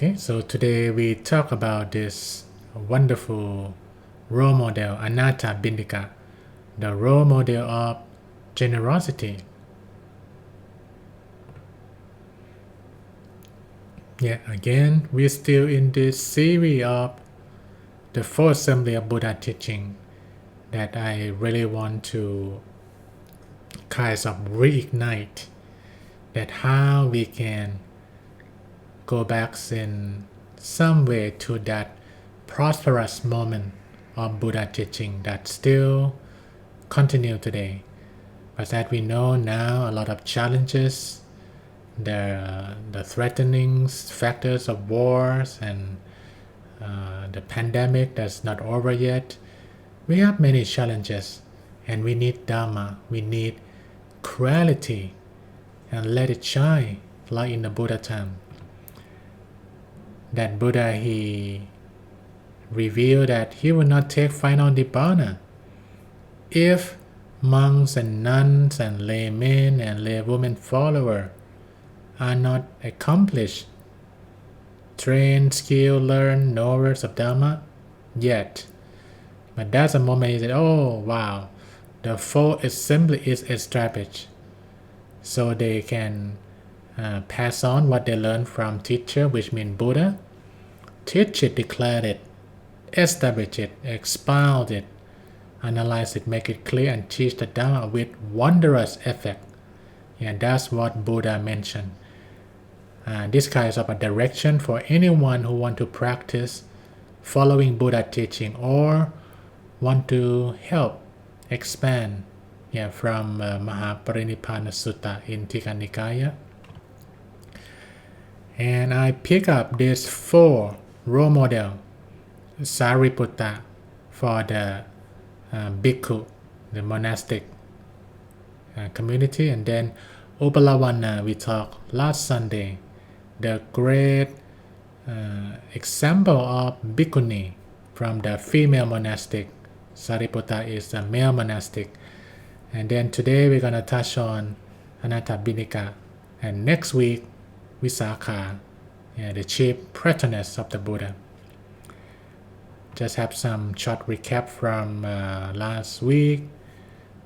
Okay, so today we talk about this wonderful role model, Anathapindika, the role model of generosity. Yeah, again, we're still in this series of the fourth assembly of Buddha teaching that I really want to kind of reignite that how we can go back in some way to that prosperous moment of Buddha teaching that still continue today. But as we know now, a lot of challenges, the threatening factors of wars and the pandemic that's not over yet. We have many challenges and we need Dharma, we need clarity and let it shine like in the Buddha time. That Buddha, he revealed that he would not take final nibbana if monks and nuns and laymen and laywomen follower are not accomplished, trained, skilled, learned, knowers of Dharma yet. But that's a moment you say, oh wow, the fourth assembly is established. So they can pass on what they learned from teacher, which means Buddha. Teach it, declare it, establish it, expound it, analyze it, make it clear, and teach the Dharma with wondrous effect. Yeah, that's what Buddha mentioned. This kind of a direction for anyone who want to practice following Buddha teaching or want to help expand from Mahaparinibbana Sutta in Tika Nikaya. And I pick up this 4 role model Sariputta for the bhikkhu, the monastic community, and then Upalawana we talked last Sunday, the great example of bhikkhuni from the female monastic. Sariputta is the male monastic. And then today we're going to touch on Anathapindika, and next week Visakha, the chief patroness of the Buddha. Just have some short recap from last week.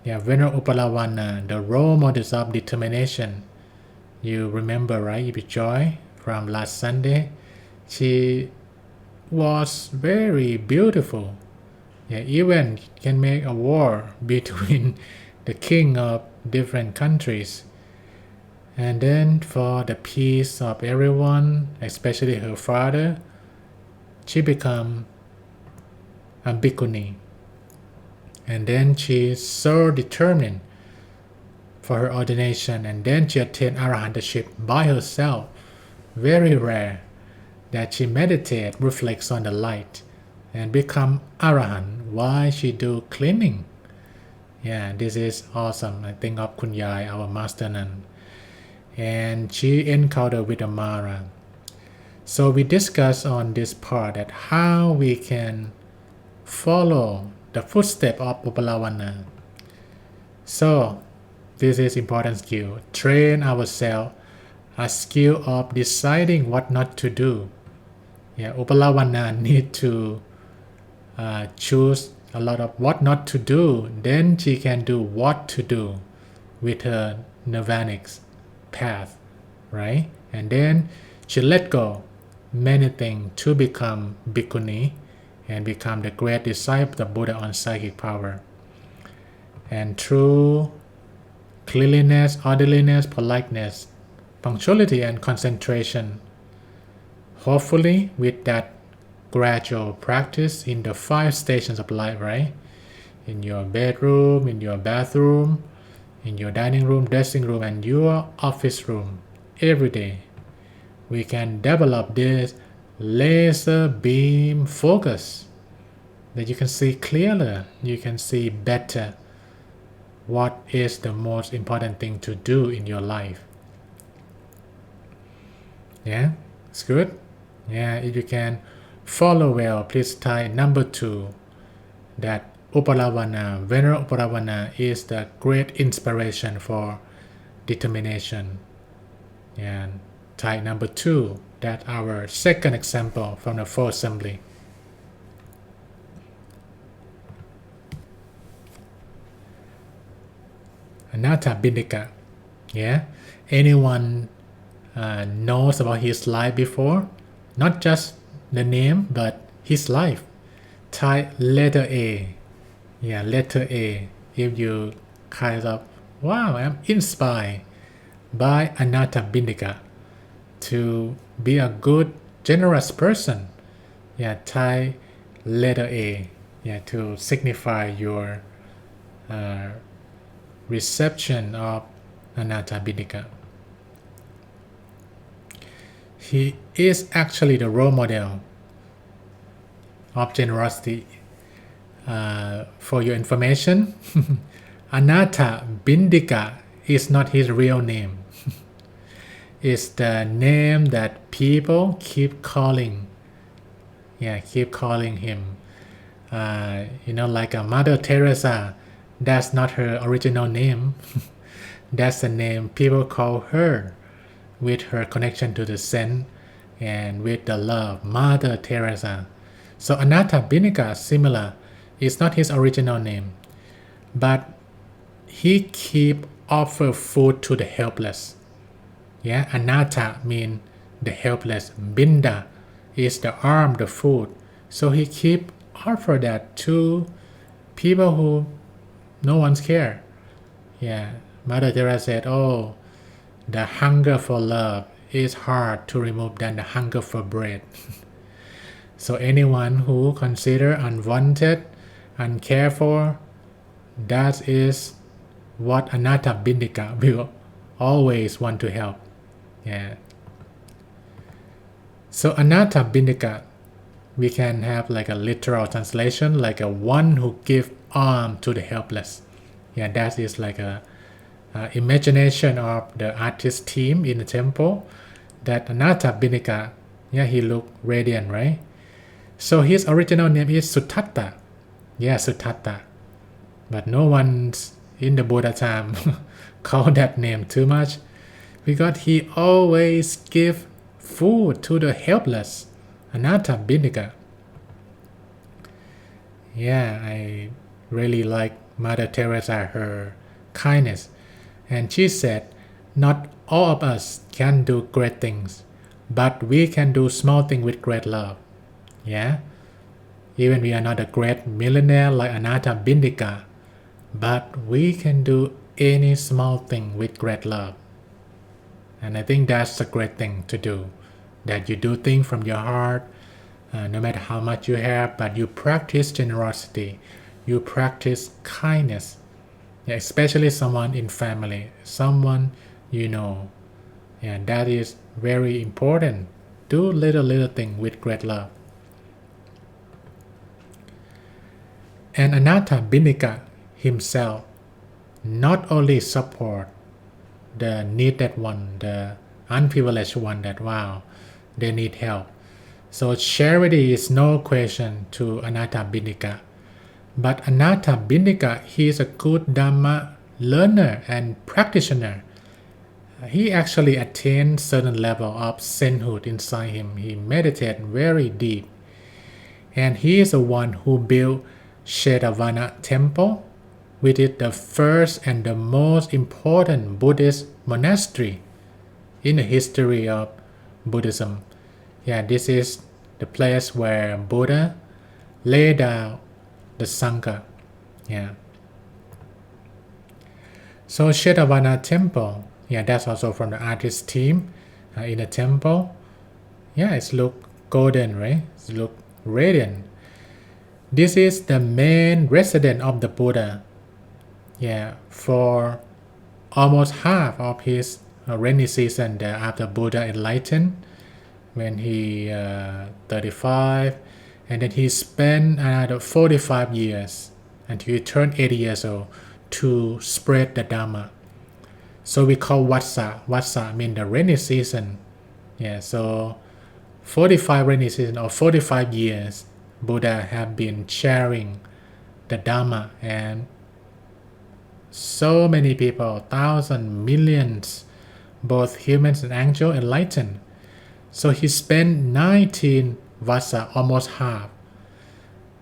Venerable Upalawana, the role models of determination. You remember, right? If you joy from last Sunday, she was very beautiful. Even can make a war between the king of different countries. And then for the peace of everyone, especially her father, she become a bhikkhuni. And then she is so determined for her ordination, and then she attained arahantship by herself. Very rare that she meditate, reflects on the light, and become arahant while she do cleaning. This is awesome. I think of Kunyai, our master nun. And she encountered with Amara. So we discuss on this part that how we can follow the footstep of Upalawana. So this is important skill. Train ourselves a skill of deciding what not to do. Upalawana need to choose a lot of what not to do. Then she can do what to do with her nirvanic path, right? And then she let go many things to become bhikkhuni and become the great disciple of Buddha on psychic power. And through cleanliness, orderliness, politeness, punctuality, and concentration, hopefully with that gradual practice in the 5 stations of life, right? In your bedroom, in your bathroom, in your dining room, dressing room, and your office room, every day, we can develop this laser beam focus that you can see clearer, you can see better what is the most important thing to do in your life. It's good. If you can follow well, please type number 2 that Upalawana, Venerable Upalawana is the great inspiration for determination. Type number 2 That's our second example from the fourth assembly. Anathapindika. Yeah, anyone knows about his life before? Not just the name, but his life. Type letter A. Yeah, letter A. If you kind of, wow, I'm inspired by Anathapindika to be a good, generous person. Yeah, type letter A. Yeah, to signify your reception of Anathapindika. He is actually the role model of generosity. For your information, Anathapindika is not his real name. It's the name that people keep calling. Yeah, keep calling him. Like a Mother Teresa. That's not her original name. That's the name people call her with her connection to the saint and with the love, Mother Teresa. So Anathapindika, similar, is not his original name, but he keep offer food to the helpless. Yeah, Anatha mean the helpless. Binda is the arm, the food. So he keep offer that to people who no one's care. Yeah, Mother Teresa said, "Oh, the hunger for love is hard to remove than the hunger for bread." So anyone who consider unwanted, uncared for, that is what Anathapindika will always want to help. Yeah. So Anathapindika, we can have like a literal translation, like a one who give arm to the helpless. Yeah, that is like a imagination of the artist team in the temple. That Anathapindika, yeah, he look radiant, right? So his original name is Suttatta. Yeah, Suttatta. But no one's in the Buddha time called that name too much because he always give food to the helpless. Anathapindika. Yeah, I really like Mother Teresa, her kindness. And she said, not all of us can do great things, but we can do small things with great love. Yeah, even we are not a great millionaire like Anathapindika, but we can do any small thing with great love. And I think that's a great thing to do, that you do things from your heart, no matter how much you have, but you practice generosity, you practice kindness, yeah, especially someone in family, someone you know. And that is very important. Do little thing with great love. And Anathapindika himself not only support the needed one, the unprivileged one, that wow, they need help. So charity is no question to Anathapindika. But Anathapindika, he is a good Dhamma learner and practitioner. He actually attained certain level of sainthood inside him. He meditated very deep. And he is the one who built Shetavana temple, which is the first and the most important Buddhist monastery in the history of Buddhism. Yeah, this is the place where Buddha laid down the Sangha. Yeah. So Shetavana temple, yeah, that's also from the artist team in the temple. Yeah, it's look golden, right? It's look radiant. This is the main residence of the Buddha. Yeah, for almost half of his rainy season there after Buddha enlightened, when he 35, and then he spent another 45 years until he turned 80 years old to spread the Dhamma. So we call Vassa. Vassa means the rainy season. Yeah, so 45 rainy season or 45 years Buddha have been sharing the Dhamma, and so many people, thousands, millions, both humans and angels enlightened. So he spent 19 vasa, almost half.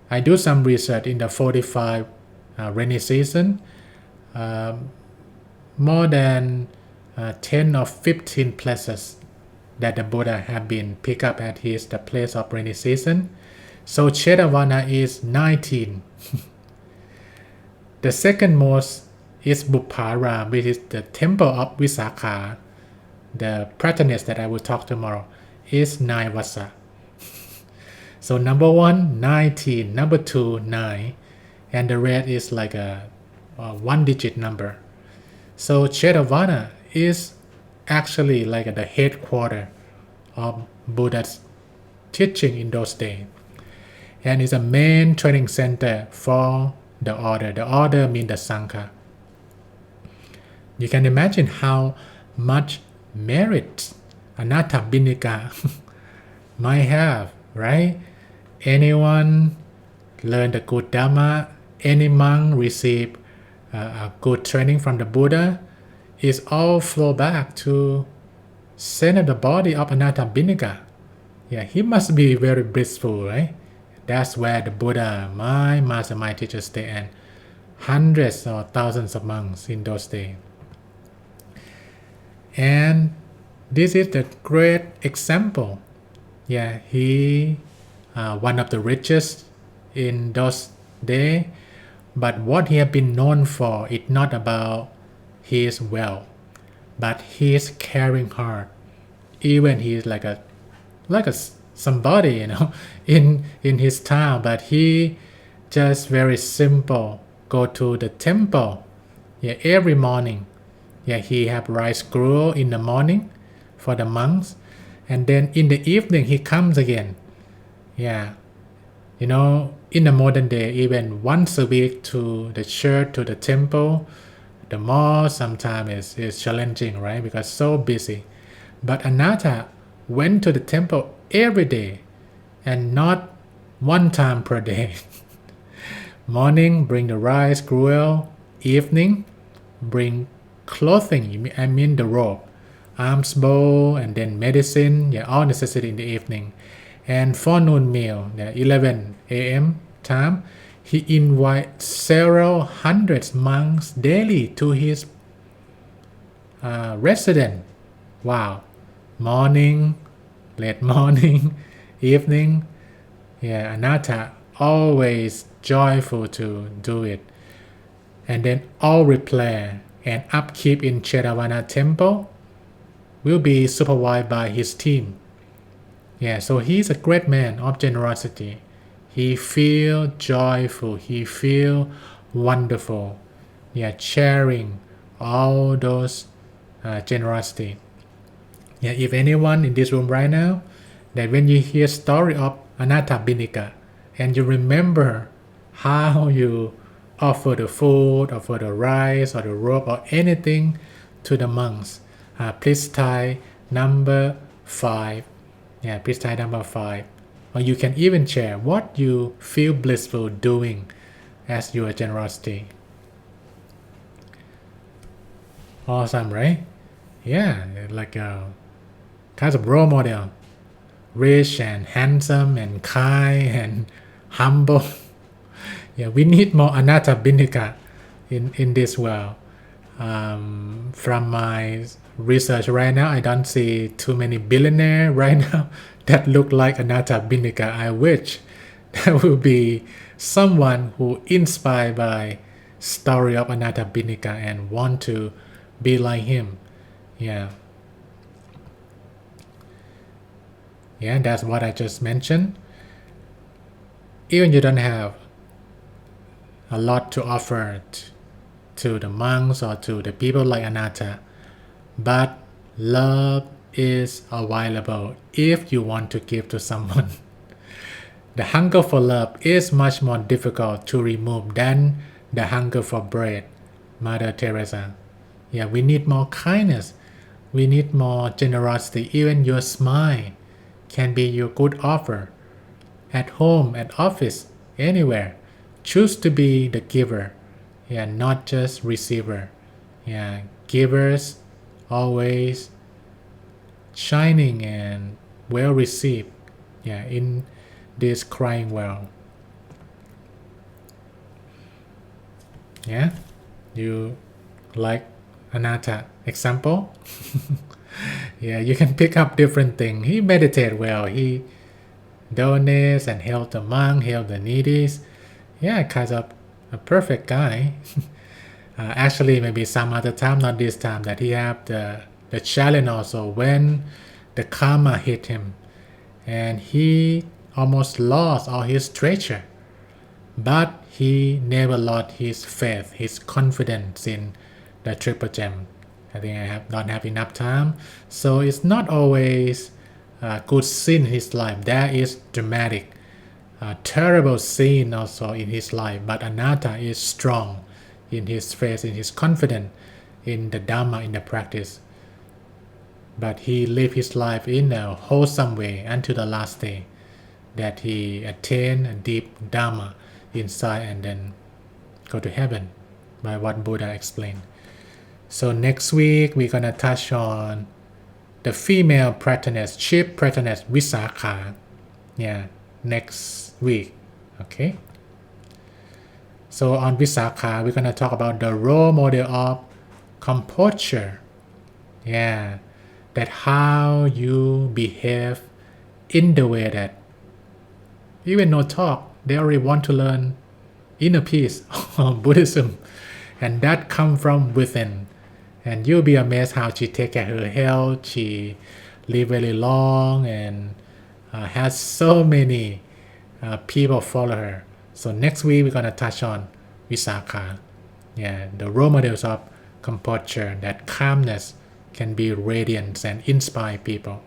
I do some research in the 45 rainy season. More than 10 or 15 places that the Buddha have been picked up at the place of rainy season. So Chetavana is 19. The second most is Buppara, which is the temple of Visakha, the patroness that I will talk tomorrow, is 9 vasa. So number 1, 19, number 2, 9, and the rest is like a one-digit number. So Chetavana is actually like the headquarters of Buddha's teaching in those days, and is a main training center for the order. The order means the Sangha. You can imagine how much merit Anathapindika might have, right? Anyone learn the good Dhamma, any monk receive a good training from the Buddha, is all flow back to center the body of Anathapindika. Yeah, he must be very blissful, right? That's where the Buddha, my master, my teacher stay, and hundreds or thousands of monks in those days. And this is the great example. Yeah, he one of the richest in those days. But what he has been known for is not about his wealth, but his caring heart. Even he is like a somebody, in his town, but he just very simple. Go to the temple, yeah, every morning. Yeah, he have rice gruel in the morning for the monks, and then in the evening he comes again. Yeah, in the modern day, even once a week to the church, to the temple, the mosque sometimes is challenging, right? Because so busy. But Anatta went to the temple every day, and not one time per day. Morning, bring the rice gruel. Evening, bring clothing, I mean the robe, alms bowl, and then medicine, yeah, all necessary in the evening. And forenoon meal, 11 a.m. time, he invites several hundred monks daily to his residence. Wow. Morning, late morning, evening. Yeah, Anatta always joyful to do it. And then all repair and upkeep in Chetavana temple will be supervised by his team. Yeah, so he's a great man of generosity. He feel joyful. He feel wonderful. Yeah, sharing all those generosity. Yeah, if anyone in this room right now, that when you hear story of Anathapindika, and you remember how you offer the food, offer the rice or the robe or anything to the monks, please type number 5. Yeah, please type number 5. Or you can even share what you feel blissful doing as your generosity. Awesome, right? Yeah, like a kind of role model. Rich and handsome and kind and humble. Yeah, we need more Anathapindika in this world. From my research right now, I don't see too many billionaires right now that look like Anathapindika. I wish there will be someone who inspired by story of Anathapindika and want to be like him. Yeah, that's what I just mentioned. Even you don't have a lot to offer to the monks or to the people like Anatta, but love is available if you want to give to someone. The hunger for love is much more difficult to remove than the hunger for bread, Mother Teresa. Yeah, we need more kindness. We need more generosity. Even your smile can be your good offer. At home, at office, anywhere. Choose to be the giver. Yeah, not just receiver. Yeah, givers always shining and well received, in this crying world. You like Anatha example? You can pick up different things. He meditate well. He donates and help the monk, help the needy. Kind of a perfect guy. Actually, maybe some other time, not this time, that he have the challenge also when the karma hit him, and he almost lost all his treasure, but he never lost his faith, his confidence in the triple gem. I think I don't have enough time, so it's not always good scene in his life. There is dramatic, terrible scene also in his life, but Anatha is strong in his faith, in his confidence in the Dharma, in the practice. But he lived his life in a wholesome way until the last day, that he attained a deep Dharma inside and then go to heaven, by what Buddha explained. So next week we're gonna touch on the female pratiness, chief pratiness, Visakha. Next week. Okay. So on Visakha, we're going to talk about the role model of composure. That how you behave in the way that even no talk, they already want to learn inner peace of Buddhism. And that come from within. And you'll be amazed how she take care of her health. She live very long and has so many people follow her. So next week we're going to touch on Visakha. The role models of composure, that calmness can be radiant and inspire people.